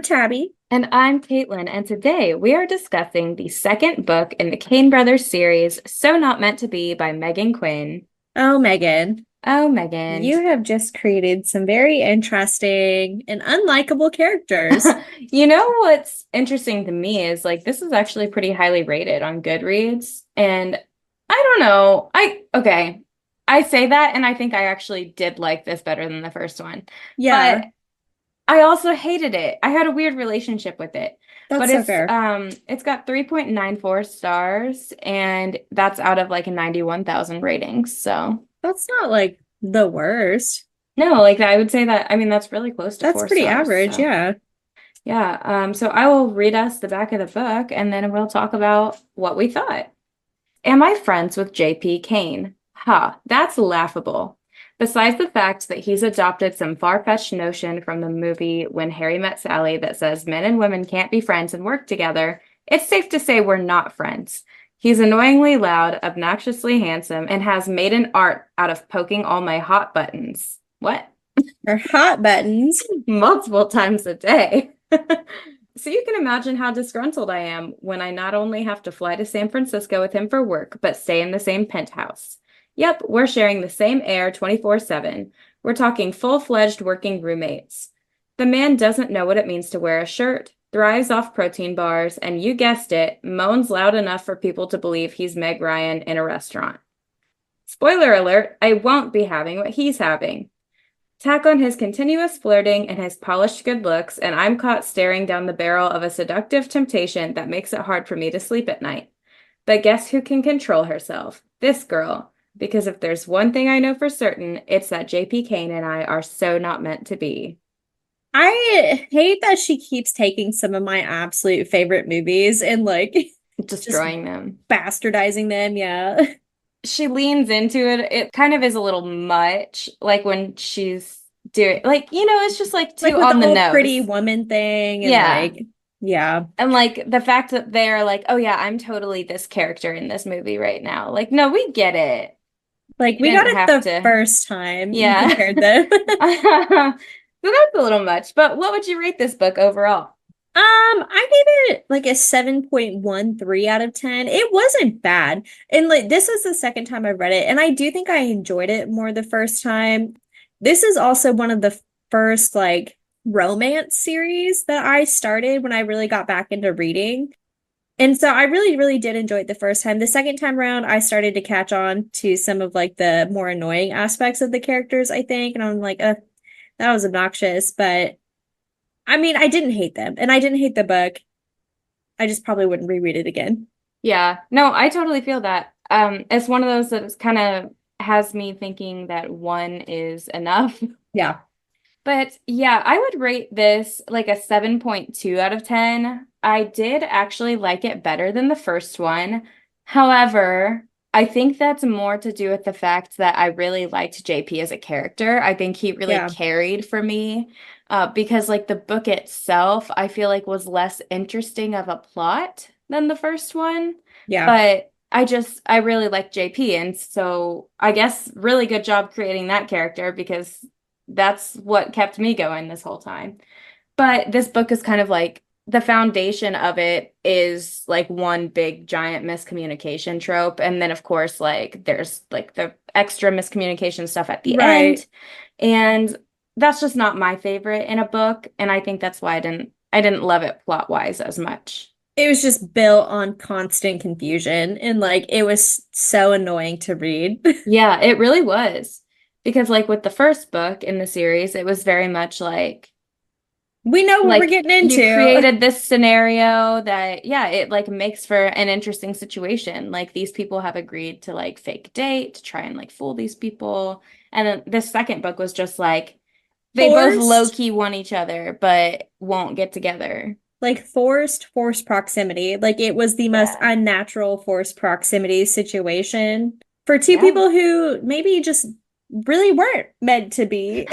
Tabby. And I'm Caitlin, and today we are discussing the second book in the Kane Brothers series, So Not Meant to Be by Meghan Quinn. Oh, Megan, Oh, Meghan. you have just created some very interesting and unlikable characters. You know what's interesting to me is this is actually pretty highly rated on Goodreads. And I don't know. Okay. I say that, and I think I actually did like this better than the first one. Yeah, But I also hated it. I had a weird relationship with it. But that's so fair. it's got 3.94 stars, and that's out of 91,000 ratings. So That's not like the worst. no, I would say that, I mean, that's really close to That's four pretty stars. average. So Yeah. yeah. So I will read us the back of the book, and then we'll talk about what we thought. Am I friends with J.P. Kane? Ha, that's laughable. Besides the fact that he's adopted some far-fetched notion from the movie When Harry Met Sally that says men and women can't be friends and work together, it's safe to say we're not friends. He's annoyingly loud, obnoxiously handsome, and has made an art out of poking all my hot buttons. What? Or hot buttons. Multiple times a day. So you can imagine how disgruntled I am when I not only have to fly to San Francisco with him for work, but stay in the same penthouse. Yep, we're sharing the same air 24/7. We're talking full-fledged working roommates. The man doesn't know what it means to wear a shirt, thrives off protein bars, and you guessed it, moans loud enough for people to believe he's Meg Ryan in a restaurant. Spoiler alert, I won't be having what he's having. Tack on his continuous flirting and his polished good looks, and I'm caught staring down the barrel of a seductive temptation that makes it hard for me to sleep at night. But guess who can control herself? This girl. Because if there's one thing I know for certain, it's that JP Kane and I are so not meant to be. I hate that she keeps taking some of my absolute favorite movies and just Destroying them. bastardizing them. Yeah. She leans into it. It kind of is a little much, when she's doing, it's just too Like with the on the whole nose. pretty woman thing and Yeah. yeah. And the fact that they're oh yeah, I'm totally this character in this movie right now. No, we get it. Like You we got didn't it have the to. first time you Yeah. compared them. So that's a little much. But what would you rate this book overall? I gave it like a 7.13 out of 10. It wasn't bad. And this is the second time I've read it, and I do think I enjoyed it more the first time. This is also one of the first romance series that I started when I really got back into reading. And so I really, really did enjoy it the first time. The second time around, I started to catch on to some of the more annoying aspects of the characters, I think. And I'm like, that was obnoxious. But I mean, I didn't hate them and I didn't hate the book. I just probably wouldn't reread it again. Yeah. No, I totally feel that. It's one of those that kind of has me thinking that one is enough. Yeah. But yeah, I would rate this like a 7.2 out of 10. I did actually like it better than the first one. However, I think that's more to do with the fact that I really liked JP as a character. I think he really Yeah. carried for me because the book itself, I feel was less interesting of a plot than the first one. Yeah. But I really like JP. And so I guess really good job creating that character because that's what kept me going this whole time. But this book is kind of the foundation of it is one big giant miscommunication trope. And then of course, there's the extra miscommunication stuff at the Right. end. And that's just not my favorite in a book. And I think that's why I didn't love it plot wise as much. It was just built on constant confusion and it was so annoying to read. Yeah, it really was. Because with the first book in the series, it was very much We know what we're getting you into. created this scenario that yeah, it makes for an interesting situation. These people have agreed to fake date to try and forl these people. And then the second book was just they both Forced, low-key want each other but won't get together. forced proximity. It was the most Yeah. unnatural forced proximity situation for two Yeah. people who maybe just really weren't meant to be.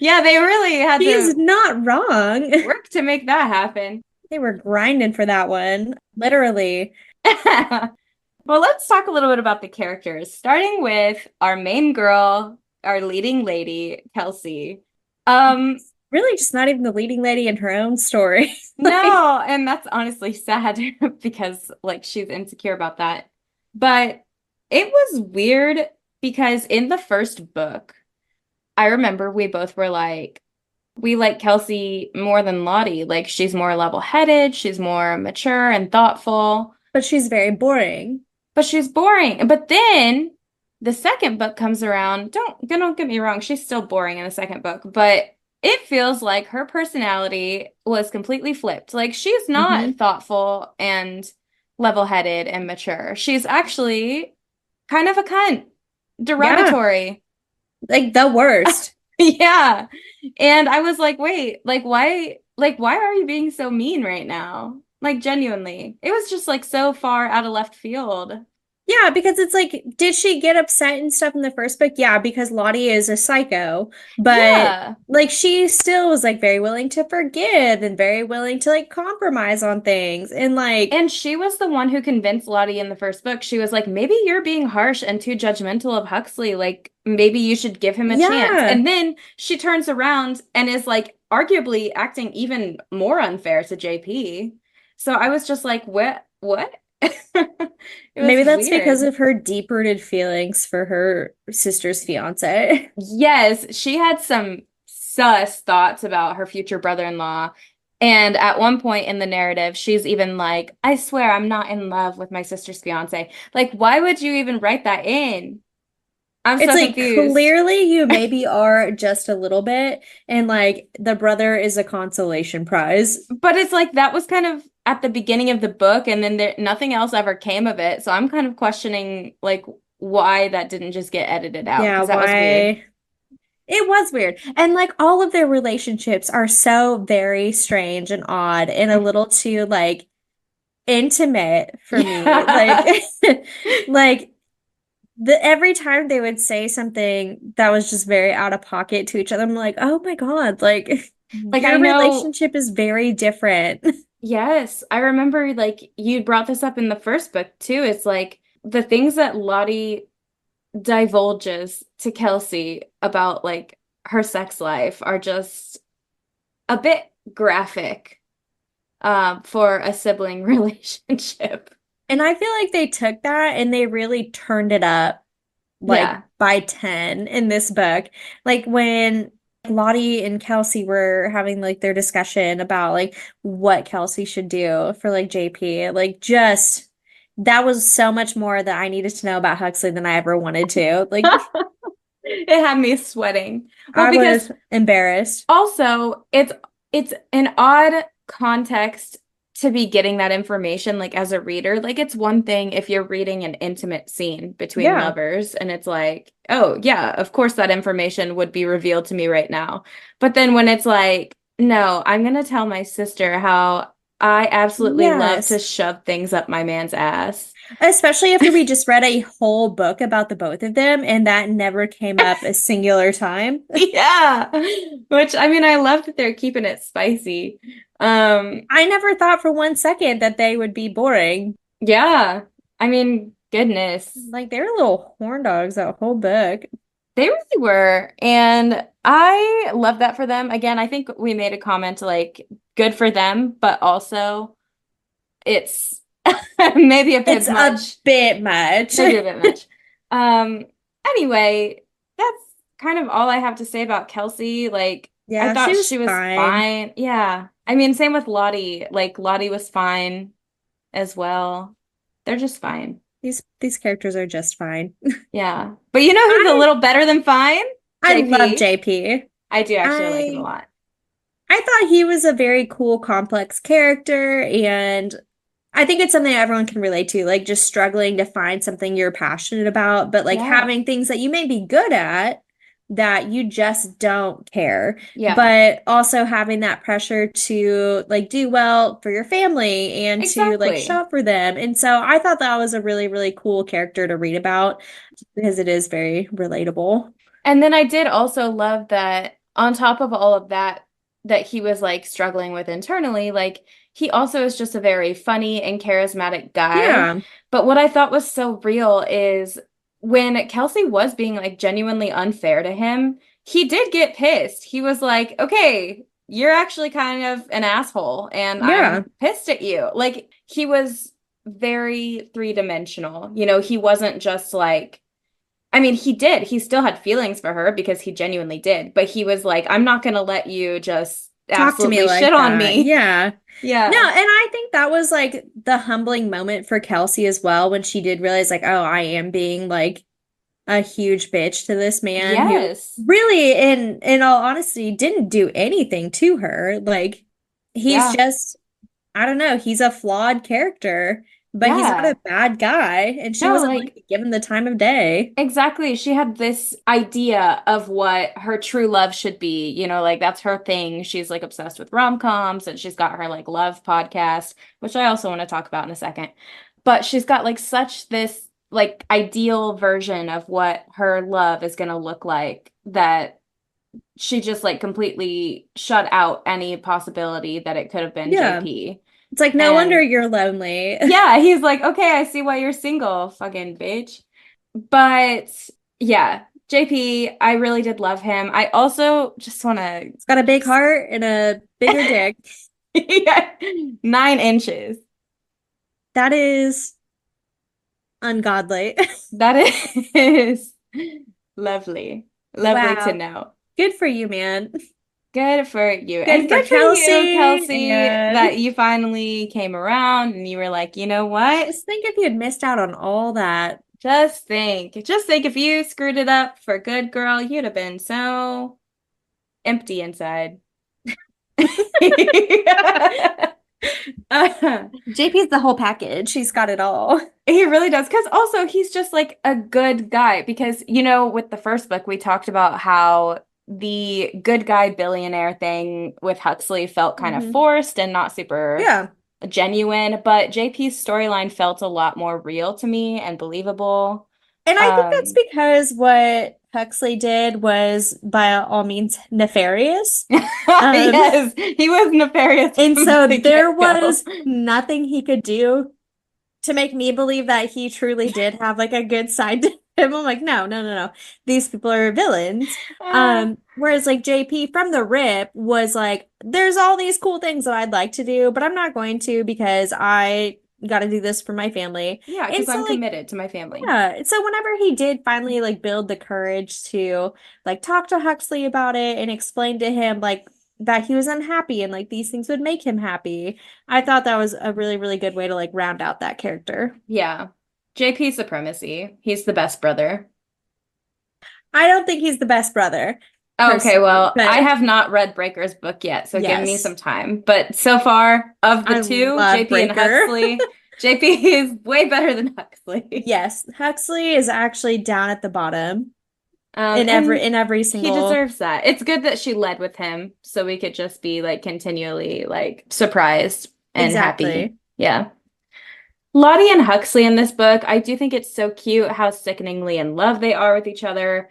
Yeah, they really had She's to not wrong. work to make that happen. They were grinding for that one, literally. Well, let's talk a little bit about the characters, starting with our main girl, our leading lady, Kelsey. Um, really just not even the leading lady in her own story. Like, No, and that's honestly sad because like she's insecure about that. But it was weird because in the first book, I remember we both were like, we like Kelsey more than Lottie. Like she's more level-headed, she's more mature and thoughtful, but she's very boring. but she's boring. But then the second book comes around. Don't get me wrong, she's still boring in the second book, but it feels like her personality was completely flipped. Like she's not Hmm. thoughtful and level-headed and mature. She's actually kind of a cunt, Yeah, derogatory. like the worst. Yeah. And I was like, wait, like why are you being so mean right now? Like genuinely. It was just like so far out of left field. Yeah, because it's like, did she get upset and stuff in the first book? Yeah, because Lottie is a psycho, but Yeah. like she still was like very willing to forgive and very willing to like compromise on things. And like, And she was the one who convinced Lottie in the first book. She was like, maybe you're being harsh and too judgmental of Huxley. Like, maybe you should give him a chance. yeah, And then she turns around and is like arguably acting even more unfair to JP. So I was just like, what? What? It was maybe that's because weird. of her deep-rooted feelings for her sister's fiance. Yes, she had some sus thoughts about her future brother-in-law. And at one point in the narrative, she's even like, I swear I'm not in love with my sister's fiance. Like, why would you even write that in? I'm It's so like confused. clearly you maybe are just a little bit, and like the brother is a consolation prize. But it's like that was kind of at the beginning of the book, and then nothing else ever came of it. So I'm kind of questioning like why that didn't just get edited out Yeah, because that was weird. why? It was weird. And like all of their relationships are so very strange and odd and a little too like intimate for me. Like Yeah. like every time they would say something that was just very out of pocket to each other, I'm like, "Oh my God, like Like I your know. relationship is very different." Yes, I remember like you brought this up in the first book too. It's like the things that Lottie divulges to Kelsey about like her sex life are just a bit graphic for a sibling relationship. And I feel like they took that and they really turned it up like Yeah. by 10 in this book. Like when Lottie and Kelsey were having like their discussion about like what Kelsey should do for like JP, like just that was so much more that I needed to know about Huxley than I ever wanted to. Like It had me sweating. Well, I because was embarrassed. also, it's an odd context to be getting that information like as a reader. Like it's one thing if you're reading an intimate scene between Yeah. lovers and it's like, "Oh, yeah, of course that information would be revealed to me right now." But then when it's like, "No, I'm gonna tell my sister how I absolutely love to Yes. shove things up my man's ass." Especially after we just read a whole book about the both of them and that never came up a singular time. Yeah. Which I mean, I love that they're keeping it spicy. Um, I never thought for one second that they would be boring. yeah. I mean, goodness. Like they're little horn dogs that whole book. They really were. And I love that for them. Again, I think we made a comment like good for them, but also it's maybe a It's bit a much. bit much. Maybe a bit much. Um, anyway, that's kind of all I have to say about Kelsey. Like, I Yeah, she thought was she was fine. fine. Yeah. I mean, same with Lottie. Like, Lottie was fine as well. They're just fine. These characters are just fine. Yeah. But you know who's a I little better than fine? I love JP. JP. I do actually like him a I lot. I thought he was a very cool, complex character, and I think it's something everyone can relate to, like just struggling to find something you're passionate about, but like Yeah. having things that you may be good at that you just don't care, Yeah. but also having that pressure to like do well for your family and to like Exactly. shop for them. And so I thought that was a really, really cool character to read about because it is very relatable. And then I did also love that on top of all of that, that he was like struggling with internally, like he also is just a very funny and charismatic guy. Yeah. But what I thought was so real is when Kelsey was being like genuinely unfair to him, he did get pissed. He was like, okay, you're actually kind of an asshole and Yeah. I'm pissed at you. Like he was very three-dimensional. You know, he wasn't just like, I mean, he did. He still had feelings for her because he genuinely did, but he was like, I'm not gonna let you just Talk to me absolutely shit like on that. me. Yeah. No, Yeah. and I think that was like the humbling moment for Kelsey as well when she did realize like, oh, I am being like a huge bitch to this man who Yes. really in all honesty didn't do anything to her. Like he's Yeah. just I don't know, he's a flawed character, but he's not Yeah. a bad guy and she No, wasn't willing like to give him the time of day. exactly. She had this idea of what her true love should be. You know, like that's her thing. She's like obsessed with rom-coms and she's got her like love podcast, which I also want to talk about in a second. But she's got like such this like ideal version of what her love is going to look like that she just like completely shut out any possibility that it could have been Yeah. JP. It's like no wonder And you're lonely. yeah, he's like, okay, I see why you're single, fucking bitch. But yeah, JP, I really did love him. I also just want to, It's got a big heart and a bigger dick. yeah, 9 inches. That is ungodly. That is lovely. Lovely to Wow. know. Good for you, man. Good for you. Good And for good for you, Kelsey. Kelsey, And that you finally came around and you were like, you know what? just think if you had missed out on all that. Just think if you screwed it up for good girl, you'd have been so empty inside. Uh, JP's the whole package. He's got it all. he really does. Because also, he's just like a good guy. Because, you know, with the first book, we talked about how the good guy billionaire thing with Huxley felt kind of Hmm. forced and not super Yeah. genuine. But JP's storyline felt a lot more real to me and believable. And I think that's Um, because what Huxley did was by all means nefarious. Um, yes, he was nefarious and from so the there get-go. was nothing he could do to make me believe that he truly did have like a good side to him. I'm like, no, no, no, no. These people are villains. Uh, Whereas like JP from the rip was like, there's all these cool things that I'd like to do, but I'm not going to because I got to do this for my family. yeah, And because so I'm like, committed to my family. yeah. So whenever he did finally like build the courage to like talk to Huxley about it and explain to him like that he was unhappy and like these things would make him happy, I thought that was a really, really good way to like round out that character. Yeah. JP supremacy. He's the best brother. I don't think he's the best brother, Okay, personally, well, I but have not read Breaker's book yet, so give me some yes, time. But so far, of the I two, love JP and Breaker. Huxley, JP is way better than Huxley. Yes, Huxley is actually down at the bottom And in every he single deserves that. It's good that she led with him, so we could just be like continually like surprised and happy. exactly. Yeah. Lottie and Huxley in this book, I do think it's so cute how sickeningly in love they are with each other.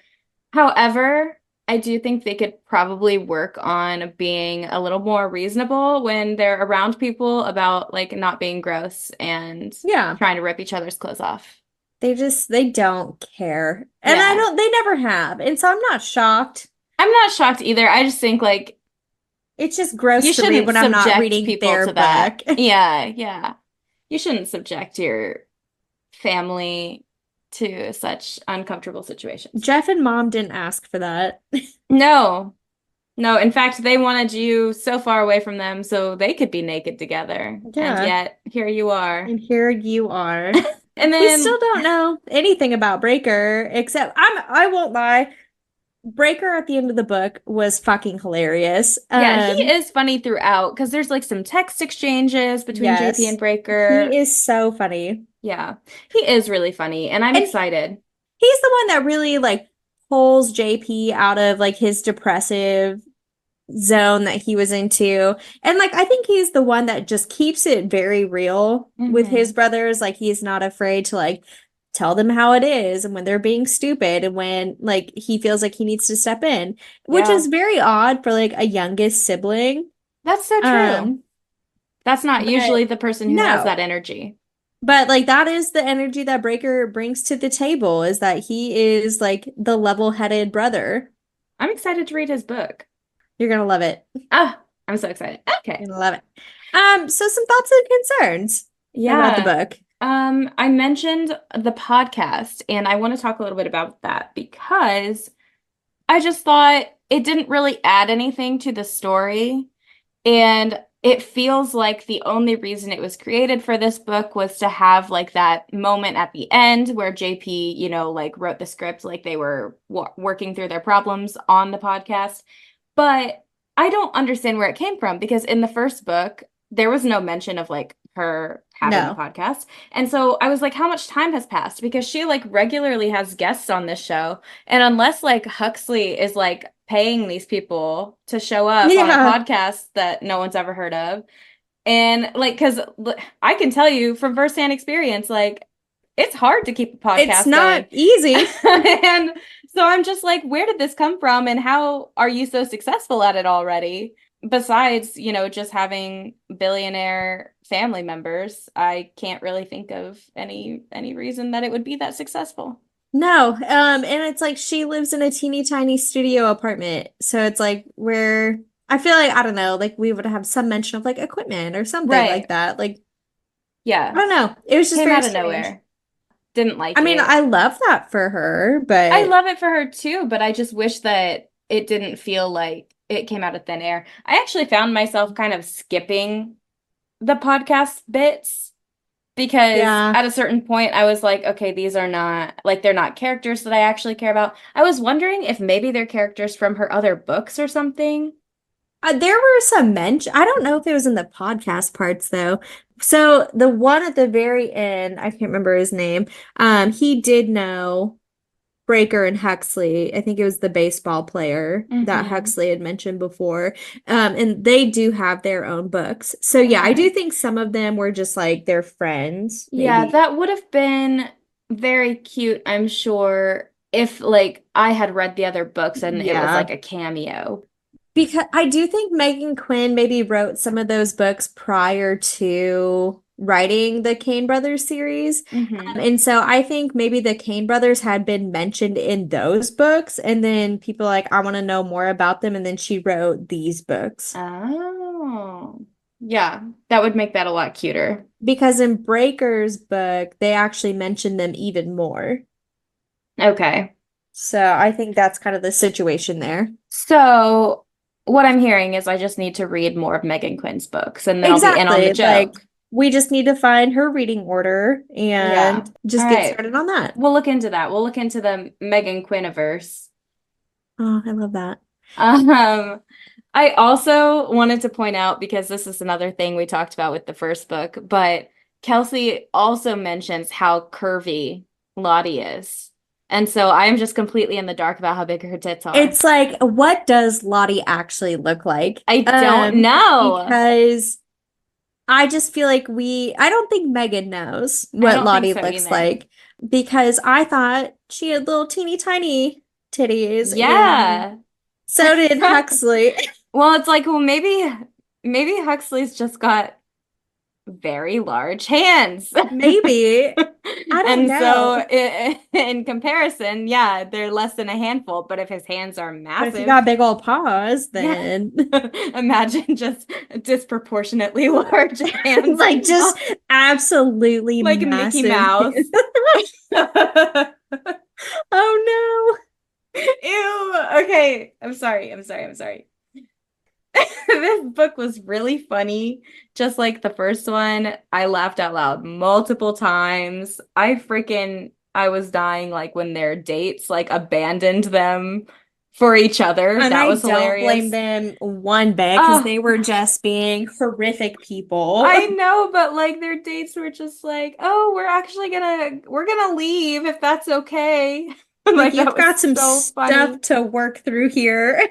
However, I do think they could probably work on being a little more reasonable when they're around people about like not being gross and Yeah. trying to rip each other's clothes off. They don't care. And I Yeah. don't they never have. And so I'm not shocked. I'm not shocked either. I just think like It's just you gross to read shouldn't when I'm not subject reading people their to that. book. Yeah, yeah. You shouldn't subject your family to such uncomfortable situations. Jeff and Mom didn't ask for that. No, no. In fact, they wanted you so far away from them so they could be naked together. And Yeah. yet, here you are. And here you are. And We still then, don't know anything about Breaker, except I won't lie. Breaker at the end of the book was fucking hilarious. yeah, he is funny throughout because there's like some text exchanges between JP and Yes. He Breaker. is so funny. Yeah, he is really funny, and I'm And excited. he's the one that really like pulls JP out of like his depressive zone that he was into. And like I think he's the one that just keeps it very real with his Hmm. brothers. Like he's not afraid to like tell them how it is and when they're being stupid and when like he feels like he needs to step in, which Yeah, is very odd for like a youngest sibling. that's so true. Um, That's not but usually the person who has no. that energy. But like that is the energy that Breaker brings to the table is that he is like the level-headed brother. I'm excited to read his book. You're gonna love it. Ah, I'm so excited. Okay. I love it. So some thoughts and concerns about the Yeah. book. I mentioned the podcast, and I want to talk a little bit about that because I just thought it didn't really add anything to the story. And it feels like the only reason it was created for this book was to have like that moment at the end where JP, like wrote the script like they were working through their problems on the podcast. But I don't understand where it came from because in the first book, there was no mention of like her having a No. podcast. And so I was like, how much time has passed? Because she like regularly has guests on this show. And unless like Huxley is like paying these people to show up on a Yeah. podcast that no one's ever heard of, and like, because I can tell you from firsthand experience, like, it's hard to keep a It's podcast not going. easy. And so I'm just like, where did this come from? And how are you so successful at it already? Besides, just having billionaire family members, I can't really think of any reason that it would be that successful. No. And it's like she lives in a teeny tiny studio apartment. So it's like where I feel like I don't know, like we would have some mention of like equipment or something like Right. that. Like I Yeah. don't know. It was just Came very out of strange. nowhere. Didn't I like mean, it. I love that for her, I but love it for her too, but I just wish that it didn't feel like it came out of thin air. I actually found myself kind of skipping the podcast bits because yeah. at a certain point I was like, okay, these are not like they're not characters that I actually care about. I was wondering if maybe they're characters from her other books or something. There were some mention. I don't know if it was in the podcast parts though. So the one at the very end, I can't remember his name. He did know Breaker and Huxley. I think it was the baseball player that Mm-hmm. Huxley had mentioned before. And they do have their own books. So yeah, I do Okay. think some of them were just like their friends, Yeah, maybe. that would have been very cute, I'm sure, if like I had read the other books and it was Yeah. like a cameo. Because I do think Meghan Quinn maybe wrote some of those books prior to writing the Kane Brothers series. Mm-hmm. And so I think maybe the Kane Brothers had been mentioned in those books, and then people like, I want to know more about them. And then she wrote these books. Oh, yeah, that would make that a lot cuter. Because in Breaker's book, they actually mention them even more. Okay. So I think that's kind of the situation there. So what I'm hearing is I just need to read more of Meghan Quinn's books and then I'll be in on the Exactly. Like joke. we just need to find her reading order Yeah. and All just get right. started on that. We'll look into that. We'll look into the Meghan Quinniverse. Oh, I love that. Um, I also wanted to point out because this is another thing we talked about with the first book, but Kelsey also mentions how curvy Lottie is. And so I am just completely in the dark about how big her tits are. It's like, what does Lottie actually look like? I don't know. Because I just feel like I don't think Megan knows I what don't think Lottie so looks either. like because I thought she had little teeny tiny titties and Yeah. so did Huxley. Well, it's like, well, maybe Huxley's just got very large hands. Maybe. I don't And know. so in comparison, yeah, they're less than a handful, but if his hands are But if you massive, got big old paws, yeah. then Imagine just disproportionately large hands, like just absolutely like Mickey massive. Mouse. Oh Ew. Okay. I'm sorry. This book was really funny, just like the first one. I laughed out loud multiple times. I was dying like when their dates like abandoned them for each other. And That I was don't blame hilarious. them one bit because Oh, they were just being horrific people. I know, but like their dates were just like, "Oh, we're gonna leave if that's okay." Like, Like you've that was got some so stuff funny. to work through here.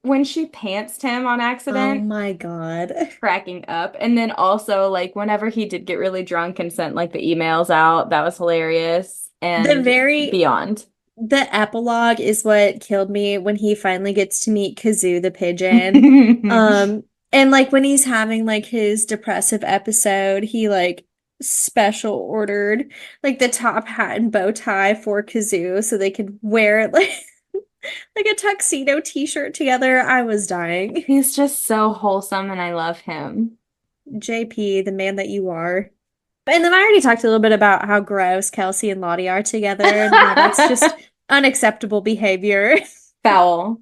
When she pantsed him on Oh accident, my God. cracking up. And then also like whenever he did get really drunk and sent like the emails out, that was hilarious The and very, beyond. the epilogue is what killed me when he finally gets to meet Kazoo the pigeon. And like when he's having like his depressive episode, he like special ordered like the top hat and bow tie for Kazoo so they could wear it like like a tuxedo t-shirt together. I was dying. He's just so wholesome and I love him. JP, the man that you are. And then I already talked a little bit about how gross Kelsey and Lottie are together and how that's just unacceptable behavior. Foul.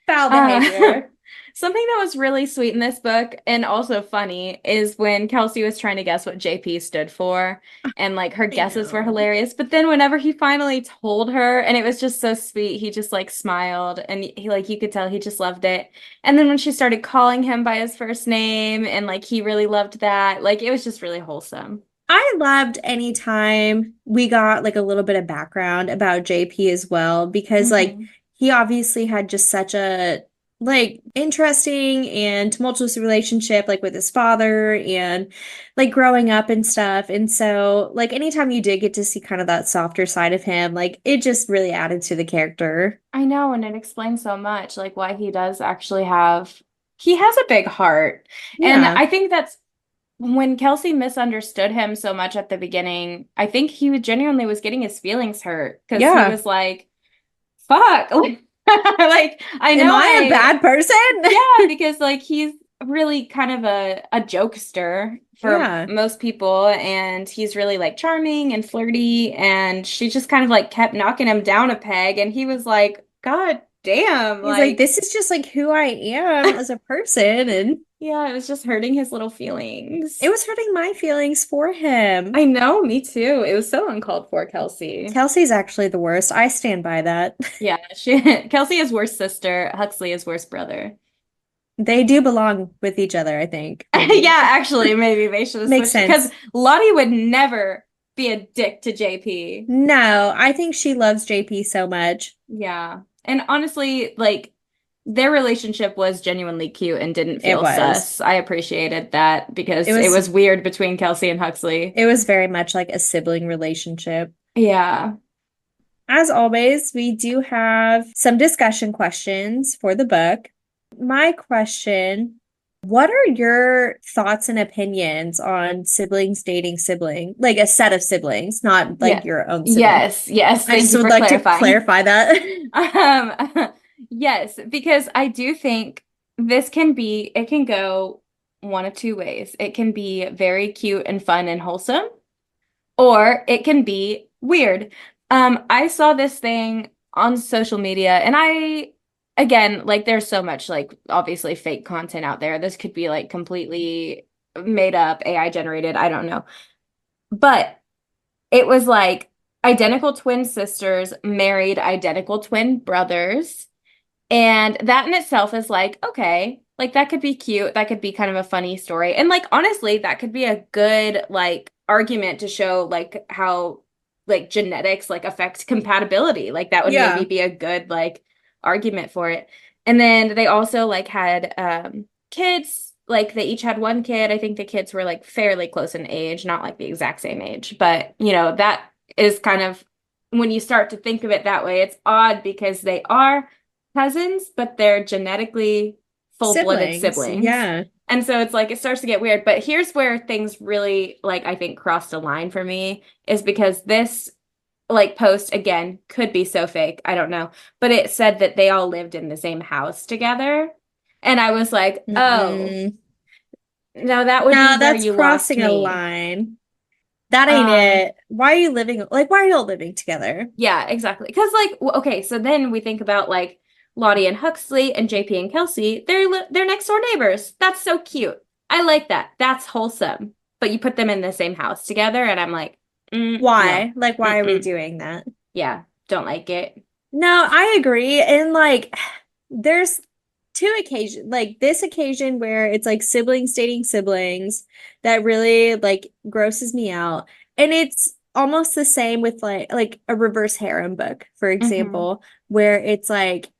Foul Uh, behavior. something that was really sweet in this book and also funny is when Kelsey was trying to guess what JP stood for, and like her I guesses were know. hilarious. But then whenever he finally told her, and it was just so sweet, he just like smiled and he like you could tell he just loved it. And then when she started calling him by his first name and like he really loved that, like it was just really wholesome. I loved any time we got like a little bit of background about JP as well, because like Hmm. he obviously had just such a like interesting and tumultuous relationship like with his father and like growing up and stuff. And so like anytime you did get to see kind of that softer side of him, like it just really added to the character. I know, and it explains so much, like why he does actually have, he has a big heart. And Yeah. I think that's when Kelsey misunderstood him so much at the beginning, I think he genuinely was getting his feelings hurt because he Yeah. was like, fuck. Like, I Am know I a bad person? yeah, because like he's really kind of a jokester for Yeah. most people, and he's really like charming and flirty, and she just kind of like kept knocking him down a peg, and he was like, God damn, He's like, like, this is just like who I am as a person. And yeah, it was just hurting his little it feelings. was hurting my feelings for him. I know, me too. It was so uncalled for, Kelsey. Kelsey's actually the worst. I stand by that. Yeah, she Kelsey is worst sister, Huxley is worst brother. They do belong with each other, I think. Maybe. Yeah, actually, maybe they should have Makes switched because sense. Lottie would never be a dick to JP. No, I think she loves JP so much. Yeah. And honestly, like their relationship was genuinely cute and didn't It feel was. sus. I appreciated that It because it was was weird between Kelsey and Huxley. it was very much like a sibling relationship. Yeah. As always, we do have some discussion questions for the book. My question, what are your thoughts and opinions on siblings dating sibling, like a set of siblings, not like Yeah. your own sibling? Yes. Yes. I Thank just you would for like to clarifying. clarify that. Yes, because I do think this can be, it can go one of two ways. It can be very cute and fun and wholesome, or it can be weird. I saw this thing on social media, and again, like, there's so much, like, obviously fake content out there. This could be, like, completely made up, AI generated. I don't know. But it was like identical twin sisters married identical twin brothers. And that in itself is like, okay, like that could be cute. That could be kind of a funny story. And like honestly, that could be a good like argument to show like how like genetics like affect compatibility. Like that would maybe Yeah. be a good like argument for it. And then they also like had kids, like they each had one kid. I think the kids were like fairly close in age, not like the exact same age, but you know, that is kind of when you start to think of it that way, it's odd because they are cousins, but they're genetically full-blooded Siblings. siblings. Yeah. And so it's like it starts to get weird. But here's where things really like I think crossed a line for me is because this like post again could be so fake. I don't know. But it said that they all lived in the same house together. And I was like, oh, Mm-mm. no, that would be No, where that's you lost crossing a me. line. That ain't Um, it. Why are you living like why are y'all living together? Yeah, exactly. Because like, okay, so then we think about like Lottie and Huxley and JP and Kelsey. They're next door neighbors. That's so cute. I like that. That's wholesome. But you put them in the same house together, and I'm like, no, Why? Like why are we mm-mm. doing that? Yeah, don't like it. No, I agree. And like there's two occasions, like this occasion where it's like siblings dating siblings that really like grosses me out. And it's almost the same with like a reverse harem book, for Hmm. example, where it's like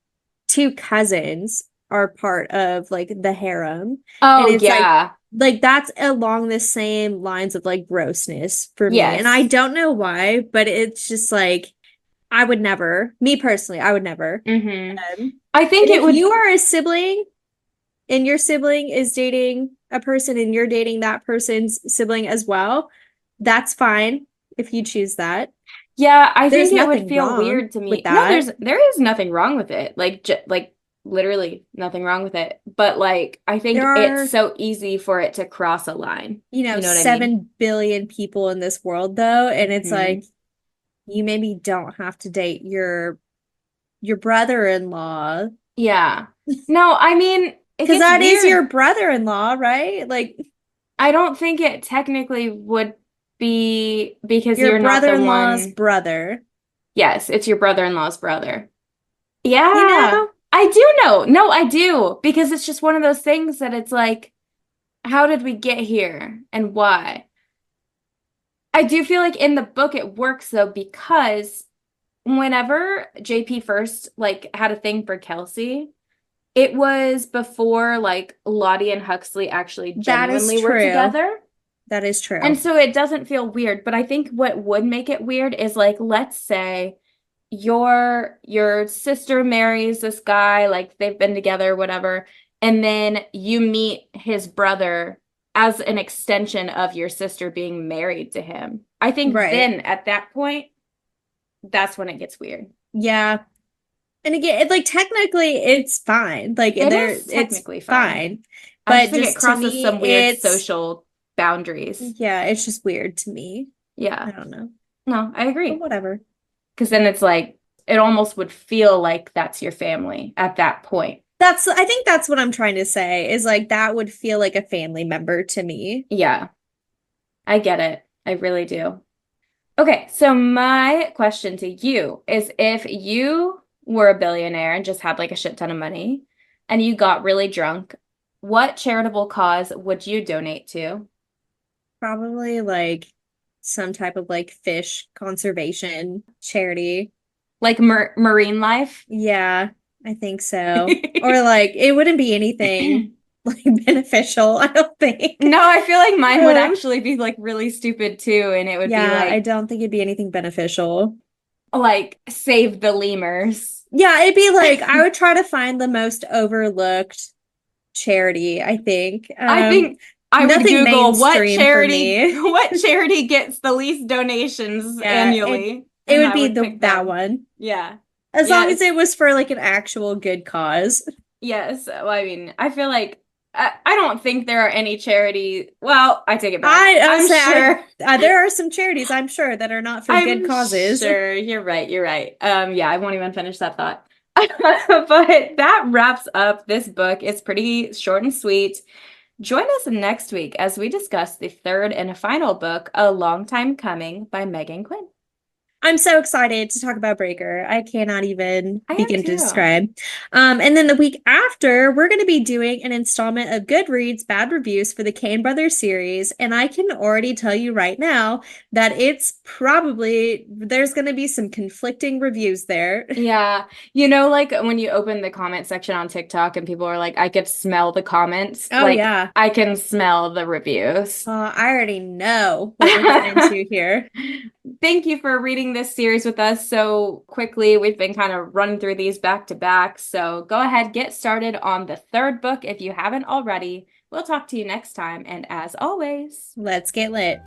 two cousins are part of like the harem. And Oh it's yeah. like that's along the same lines of like grossness for me. And I Yes. don't know why, but it's just like I would never, me personally, I would never. Hmm. Um, I think and it if would. you are a sibling and your sibling is dating a person and you're dating that person's sibling as well, that's fine if you choose that. Yeah, I There's think it would nothing feel wrong weird to with me. No, that. there is nothing wrong with it. Like j like literally nothing wrong with it. But like I There think it's are, so easy for it to cross a line. You know what I mean? 7 billion people in this world though, and it's Hmm. like you maybe don't have to date your brother-in-law Yeah. No, I mean, it because gets that is your weird. brother-in-law, right? Like I don't think it technically would be because your you're not the brother-in-law's one. brother. Yes, it's your brother-in-law's brother. You Yeah, know, I do know. No, I do. Because it's just one of those things that it's like, how did we get here and why? I do feel like in the book it works though, because whenever JP first like had a thing for Kelsey, it was before like Lottie and Huxley actually that is genuinely were true. together. That is And true. so it doesn't feel weird, but I think what would make it weird is like, let's say your sister marries this guy, like they've been together, whatever, and then you meet his brother as an extension of your sister being married to him. I think Right. then at that point, that's when it gets weird. Yeah. And again, like technically it's fine. Like It there is it's technically fine. fine. I just But think it just to crosses me, some weird it's social boundaries. yeah, it's just weird to me. Yeah. I don't know. No, I But agree. whatever. Because then it's like, it almost would feel like that's your family at that point. I think that's what I'm trying to say is like that would feel like a family member to me. Yeah, I get it. I really do. Okay, so my question to you is if you were a billionaire and just had like a shit ton of money and you got really drunk, what charitable cause would you donate to? Probably like some type of like fish conservation charity. Like marine life? Yeah, I think so. Or like it wouldn't be anything like beneficial, I don't think. No, I feel like mine would Um, actually be like really stupid too, and it would be yeah, I like don't think it'd be anything beneficial. save the lemurs. Yeah, it'd be like I would try to find the most overlooked charity, I think. I think I would Nothing Google mainstream for me. what charity gets the least donations Yeah, it annually, it and would I be would the pick that them. one. Yeah. As long as Yes. it was for like an actual good cause. Yes. Well, I mean, I feel like I don't think there are any charity. Well, I take it back. I would I'm say sure. there are some charities I'm sure that are not for good I'm causes. sure you're right. You're right. Yeah, I won't even finish that thought. But that wraps up this book. It's pretty short and sweet. Join us next week as we discuss the third and final book, A Long Time Coming by Meghan Quinn. I'm so excited to talk about Breaker. I cannot even I am begin to too. describe. And then the week after, we're going to be doing an installment of Goodreads Bad Reviews for the Kane Brothers series. And I can already tell you right now that there's going to be some conflicting reviews there. Yeah. Like when you open the comment section on TikTok and people are like, I could smell the comments, Oh, like yeah. I can smell the reviews. I already know what we're getting into here. Thank you for reading this series with us so quickly. We've been kind of running through these back to back. So go ahead, get started on the third book if you haven't already. We'll talk to you next time. And as always, Let's get lit.